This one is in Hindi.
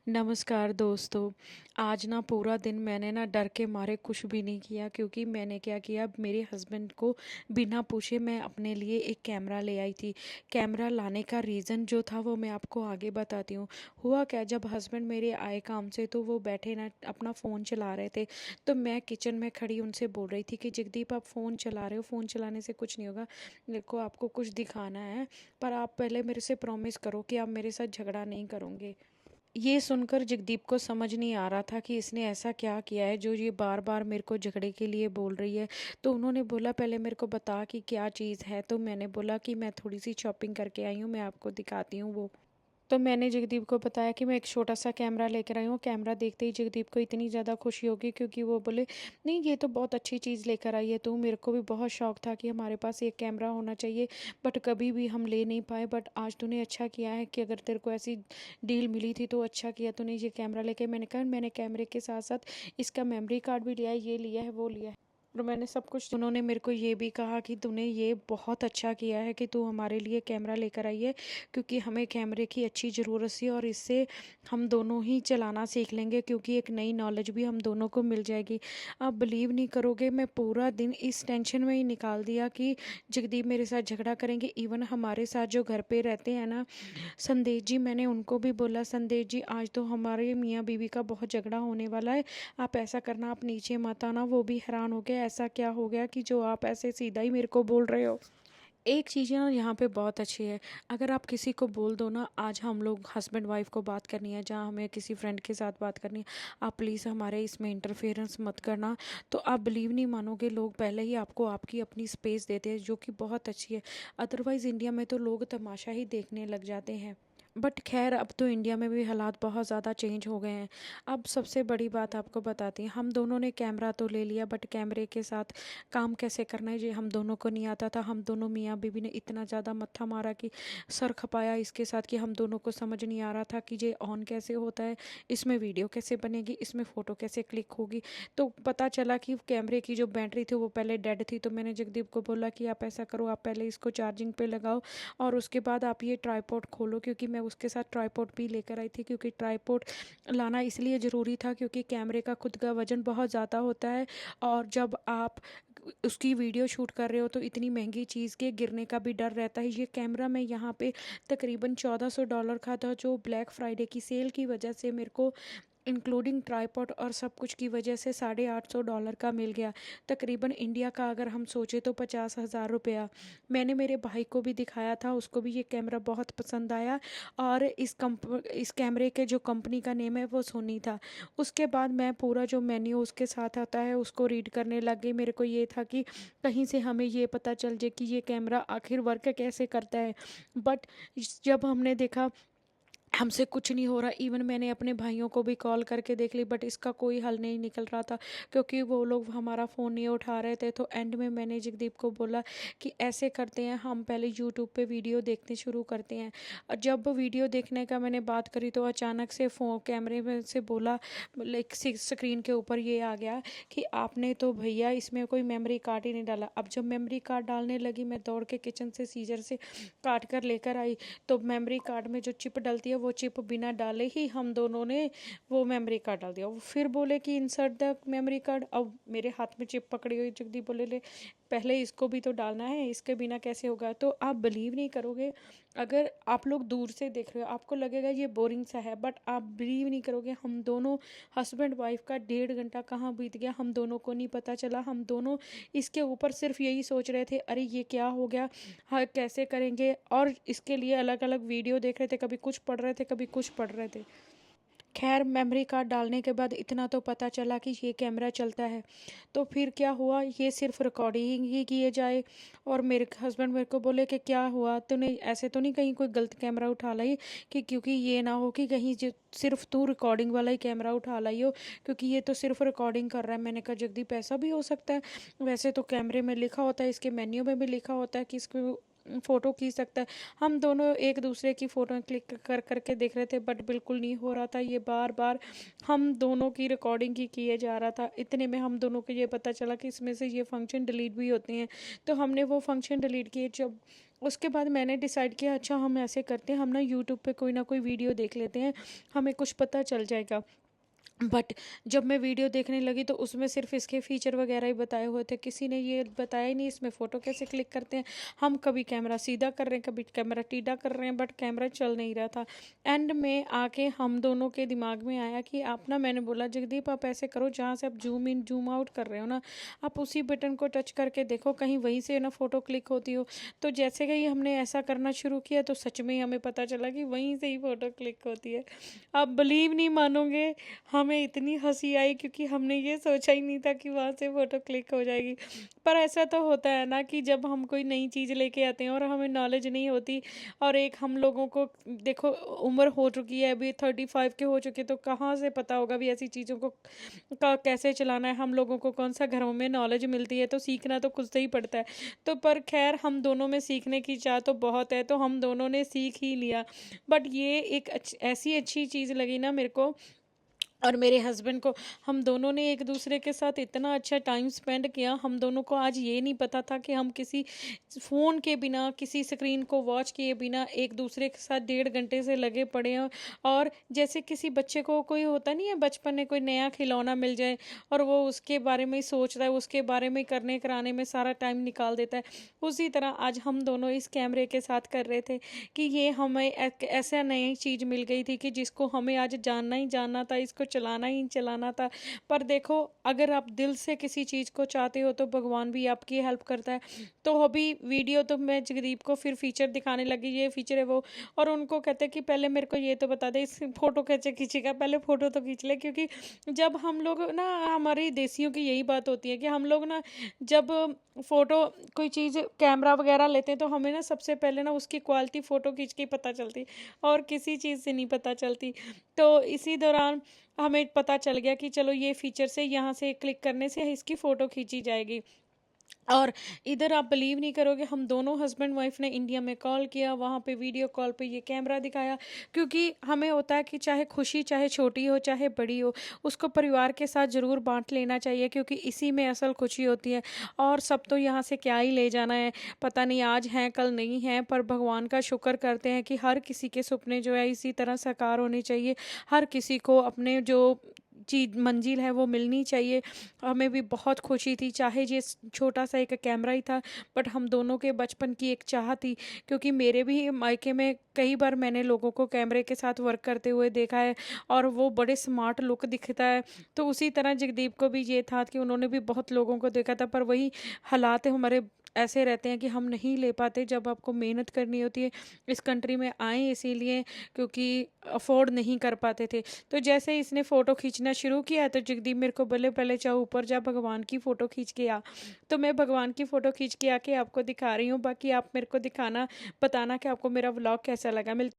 नमस्कार दोस्तों। आज ना पूरा दिन मैंने ना डर के मारे कुछ भी नहीं किया, क्योंकि मैंने क्या किया, मेरे हस्बैंड को बिना पूछे मैं अपने लिए एक कैमरा ले आई थी। कैमरा लाने का रीज़न जो था वो मैं आपको आगे बताती हूँ। हुआ क्या, जब हस्बैंड मेरे आए काम से तो वो बैठे ना अपना फ़ोन चला रहे थे। तो मैं किचन में खड़ी उनसे बोल रही थी कि जगदीप, आप फ़ोन चला रहे हो, फ़ोन चलाने से कुछ नहीं होगा, मेरे को आपको कुछ दिखाना है, पर आप पहले मेरे से प्रॉमिस करो कि आप मेरे साथ झगड़ा नहीं करोगे। ये सुनकर जगदीप को समझ नहीं आ रहा था कि इसने ऐसा क्या किया है जो ये बार बार मेरे को झगड़े के लिए बोल रही है। तो उन्होंने बोला, पहले मेरे को बता कि क्या चीज़ है। तो मैंने बोला कि मैं थोड़ी सी शॉपिंग करके आई हूँ, मैं आपको दिखाती हूँ वो। तो मैंने जगदीप को बताया कि मैं एक छोटा सा कैमरा लेकर आई हूँ। कैमरा देखते ही जगदीप को इतनी ज़्यादा खुशी होगी, क्योंकि वो बोले, नहीं ये तो बहुत अच्छी चीज़ लेकर आई है तू, मेरे को भी बहुत शौक था कि हमारे पास एक कैमरा होना चाहिए, बट कभी भी हम ले नहीं पाए। बट आज तूने अच्छा किया है कि अगर तेरे को ऐसी डील मिली थी तो अच्छा किया तूने ये कैमरा लेके। मैंने कहा, मैंने कैमरे के साथ साथ इसका मेमोरी कार्ड भी लिया है, ये लिया है, वो लिया है, और मैंने सब कुछ। उन्होंने मेरे को ये भी कहा कि तूने ये बहुत अच्छा किया है कि तू हमारे लिए कैमरा लेकर आई है, क्योंकि हमें कैमरे की अच्छी ज़रूरत थी, और इससे हम दोनों ही चलाना सीख लेंगे, क्योंकि एक नई नॉलेज भी हम दोनों को मिल जाएगी। आप बिलीव नहीं करोगे, मैं पूरा दिन इस टेंशन में ही निकाल दिया कि जगदीप मेरे साथ झगड़ा करेंगे। इवन हमारे साथ जो घर पे रहते हैं ना, संदेश जी, मैंने उनको भी बोला, संदेश जी आज तो हमारे मियाँ बीवी का बहुत झगड़ा होने वाला है, आप ऐसा करना, आप नीचे मत आना। वो भी हैरान हो गया, ऐसा क्या हो गया कि जो आप ऐसे सीधा ही मेरे को बोल रहे हो। एक चीज़ ना यहाँ पे बहुत अच्छी है, अगर आप किसी को बोल दो ना, आज हम लोग हस्बैंड वाइफ को बात करनी है, जहाँ हमें किसी फ्रेंड के साथ बात करनी है, आप प्लीज़ हमारे इसमें इंटरफेरेंस मत करना। तो आप बिलीव नहीं मानोगे, लोग पहले ही आपको आपकी अपनी स्पेस देते हैं, जो कि बहुत अच्छी है। अदरवाइज़ इंडिया में तो लोग तमाशा ही देखने लग जाते हैं। बट खैर, अब तो इंडिया में भी हालात बहुत ज़्यादा चेंज हो गए हैं। अब सबसे बड़ी बात आपको बताती हैं, हम दोनों ने कैमरा तो ले लिया, बट कैमरे के साथ काम कैसे करना है ये हम दोनों को नहीं आता था। हम दोनों मियाँ बीवी ने इतना ज़्यादा मत्था मारा कि सर खपाया इसके साथ, कि हम दोनों को समझ नहीं आ रहा था कि ये ऑन कैसे होता है, इसमें वीडियो कैसे बनेगी, इसमें फ़ोटो कैसे क्लिक होगी। तो पता चला कि कैमरे की जो बैटरी थी वो पहले डेड थी। तो मैंने जगदीप को बोला कि आप ऐसा करो, आप पहले इसको चार्जिंग पे लगाओ, और उसके बाद आप ये ट्राईपॉड खोलो, क्योंकि मैं उसके साथ ट्राईपॉड भी लेकर आई थी, क्योंकि ट्राईपॉड लाना इसलिए ज़रूरी था क्योंकि कैमरे का खुद का वज़न बहुत ज़्यादा होता है, और जब आप उसकी वीडियो शूट कर रहे हो तो इतनी महंगी चीज़ के गिरने का भी डर रहता है। ये कैमरा मैं यहाँ पे तकरीबन $1400 का था, जो ब्लैक फ्राइडे की सेल की वजह से मेरे को इंक्लूडिंग ट्राईपॉड और सब कुछ की वजह से $850 का मिल गया। तकरीबन इंडिया का अगर हम सोचे तो 50,000 रुपया। मैंने मेरे भाई को भी दिखाया था, उसको भी ये कैमरा बहुत पसंद आया, और इस कैमरे के जो कंपनी का नेम है वो सोनी था। उसके बाद मैं पूरा जो मेन्यू उसके साथ आता है उसको रीड करने लग गई। मेरे को ये था कि कहीं से हमें ये पता चल जाए कि ये कैमरा आखिर वर्क कैसे करता है। बट जब हमने देखा हमसे कुछ नहीं हो रहा, इवन मैंने अपने भाइयों को भी कॉल करके देख ली, बट इसका कोई हल नहीं निकल रहा था, क्योंकि वो लोग हमारा फ़ोन नहीं उठा रहे थे। तो एंड में मैंने जगदीप को बोला कि ऐसे करते हैं, हम पहले यूट्यूब पे वीडियो देखने शुरू करते हैं। और जब वीडियो देखने का मैंने बात करी तो अचानक से फ़ोन कैमरे में से बोला, लाइक स्क्रीन के ऊपर ये आ गया कि आपने तो भैया इसमें कोई मेमोरी कार्ड ही नहीं डाला। अब जब मेमोरी कार्ड डालने लगी, मैं दौड़ के किचन से सीजर से काट कर लेकर आई, तो मेमोरी कार्ड में जो चिप डलती है वो चिप बिना डाले ही हम दोनों ने वो मेमोरी कार्ड डाल दिया। वो फिर बोले कि इंसर्ट द मेमोरी कार्ड। अब मेरे हाथ में चिप पकड़ी हुई, जगदीप बोले, ले पहले इसको भी तो डालना है, इसके बिना कैसे होगा। तो आप बिलीव नहीं करोगे, अगर आप लोग दूर से देख रहे हो आपको लगेगा ये बोरिंग सा है, बट आप बिलीव नहीं करोगे, हम दोनों हस्बैंड वाइफ का 1.5 घंटा कहाँ बीत गया हम दोनों को नहीं पता चला। हम दोनों इसके ऊपर सिर्फ यही सोच रहे थे, अरे ये क्या हो गया, हाँ कैसे करेंगे, और इसके लिए अलग अलग वीडियो देख रहे थे, कभी कुछ पढ़ रहे थे, कभी कुछ पढ़ रहे थे। खैर, मेमोरी कार्ड डालने के बाद इतना तो पता चला कि ये कैमरा चलता है। तो फिर क्या हुआ, ये सिर्फ रिकॉर्डिंग ही किए जाए। और मेरे हस्बैंड मेरे को बोले कि क्या हुआ, तूने ऐसे तो नहीं कहीं कोई गलत कैमरा उठा लाई, कि क्योंकि ये ना हो कि कहीं सिर्फ तू रिकॉर्डिंग वाला ही कैमरा उठा लाई हो, क्योंकि ये तो सिर्फ रिकॉर्डिंग कर रहा है। मैंने कहा, जगदीप ऐसा भी हो सकता है, वैसे तो कैमरे में लिखा होता है, इसके मेन्यू में भी लिखा होता है कि इसको फ़ोटो खींच सकता है। हम दोनों एक दूसरे की फ़ोटो क्लिक कर करके देख रहे थे, बट बिल्कुल नहीं हो रहा था, ये बार बार हम दोनों की रिकॉर्डिंग ही किए जा रहा था। इतने में हम दोनों को ये पता चला कि इसमें से ये फंक्शन डिलीट भी होते हैं। तो हमने वो फंक्शन डिलीट किए। जब उसके बाद मैंने डिसाइड किया अच्छा हम ऐसे करते हैं, हम ना यूट्यूब पे कोई ना कोई वीडियो देख लेते हैं, हमें कुछ पता चल जाएगा। बट जब मैं वीडियो देखने लगी तो उसमें सिर्फ इसके फीचर वगैरह ही बताए हुए थे, किसी ने ये बताया ही नहीं इसमें फ़ोटो कैसे क्लिक करते हैं। हम कभी कैमरा सीधा कर रहे हैं, कभी कैमरा टीडा कर रहे हैं, बट कैमरा चल नहीं रहा था। एंड में आके हम दोनों के दिमाग में आया कि आप ना, मैंने बोला जगदीप आप ऐसे करो, जहाँ से आप जूम इन जूम आउट कर रहे हो ना, आप उसी बटन को टच करके देखो, कहीं वहीं से ना फ़ोटो क्लिक होती हो। तो जैसे कि हमने ऐसा करना शुरू किया तो सच में ही हमें पता चला कि वहीं से ही फ़ोटो क्लिक होती है। आप बिलीव नहीं मानोगे, हमें इतनी हँसी आई क्योंकि हमने ये सोचा ही नहीं था कि वहाँ से फ़ोटो क्लिक हो जाएगी। पर ऐसा तो होता है ना कि जब हम कोई नई चीज़ लेके आते हैं और हमें नॉलेज नहीं होती, और एक हम लोगों को देखो उम्र हो चुकी है, अभी 35 के हो चुके, तो कहाँ से पता होगा भी ऐसी चीज़ों को का कैसे चलाना है। हम लोगों को कौन सा घरों में नॉलेज मिलती है, तो सीखना तो खुद से ही पड़ता है। तो पर खैर हम दोनों में सीखने की चाह तो बहुत है, तो हम दोनों ने सीख ही लिया। बट ये एक ऐसी अच्छी चीज़ लगी ना मेरे को और मेरे हस्बैंड को, हम दोनों ने एक दूसरे के साथ इतना अच्छा टाइम स्पेंड किया। हम दोनों को आज ये नहीं पता था कि हम किसी फ़ोन के बिना, किसी स्क्रीन को वॉच किए बिना एक दूसरे के साथ 1.5 घंटे से लगे पड़े हैं। और जैसे किसी बच्चे को कोई होता नहीं है बचपन में, कोई नया खिलौना मिल जाए और वो उसके बारे में ही सोच रहा है, उसके बारे में करने कराने में सारा टाइम निकाल देता है, उसी तरह आज हम दोनों इस कैमरे के साथ कर रहे थे कि ये हमें एक ऐसा नई चीज़ मिल गई थी कि जिसको हमें आज जानना ही जानना था, इसको चलाना ही चलाना था। पर देखो, अगर आप दिल से किसी चीज़ को चाहते हो तो भगवान भी आपकी हेल्प करता है। तो अभी वीडियो तो मैं जगदीप को फिर फीचर दिखाने लगी, ये फीचर है वो, और उनको कहते हैं कि पहले मेरे को ये तो बता दे इस फ़ोटो कैसे खींचेगा, पहले फ़ोटो तो खींच ले। क्योंकि जब हम लोग ना, हमारी देसियों की यही बात होती है कि हम लोग ना, जब फ़ोटो कोई चीज़ कैमरा वगैरह लेते हैं तो हमें ना सबसे पहले ना उसकी क्वालिटी फ़ोटो खींच के ही पता चलती, और किसी चीज़ से नहीं पता चलती। तो इसी दौरान हमें पता चल गया कि चलो ये फीचर से, यहाँ से क्लिक करने से इसकी फ़ोटो खींची जाएगी। और इधर आप बिलीव नहीं करोगे, हम दोनों हस्बैंड वाइफ ने इंडिया में कॉल किया, वहाँ पे वीडियो कॉल पे ये कैमरा दिखाया। क्योंकि हमें होता है कि चाहे खुशी, चाहे छोटी हो चाहे बड़ी हो, उसको परिवार के साथ ज़रूर बांट लेना चाहिए, क्योंकि इसी में असल खुशी होती है। और सब तो यहाँ से क्या ही ले जाना है, पता नहीं आज हैं कल नहीं हैं, पर भगवान का शुक्र करते हैं कि हर किसी के सपने जो है इसी तरह साकार होने चाहिए। हर किसी को अपने जो चीज़ मंजिल है वो मिलनी चाहिए। हमें भी बहुत खुशी थी, चाहे ये छोटा सा एक कैमरा ही था, बट हम दोनों के बचपन की एक चाह थी। क्योंकि मेरे भी मायके में कई बार मैंने लोगों को कैमरे के साथ वर्क करते हुए देखा है, और वो बड़े स्मार्ट लुक दिखता है। तो उसी तरह जगदीप को भी ये था कि उन्होंने भी बहुत लोगों को देखा था, पर वही हालात हमारे ऐसे रहते हैं कि हम नहीं ले पाते। जब आपको मेहनत करनी होती है, इस कंट्री में आए इसीलिए क्योंकि अफोर्ड नहीं कर पाते थे। तो जैसे ही इसने फ़ोटो खींचना शुरू किया तो जगदीप मेरे को बोले पहले जाओ ऊपर जा, भगवान की फ़ोटो खींच के आ। तो मैं भगवान की फ़ोटो खींच के आके आपको दिखा रही हूँ, बाकी आप मेरे को दिखाना, बताना कि आपको मेरा व्लॉग कैसा लगा। मिल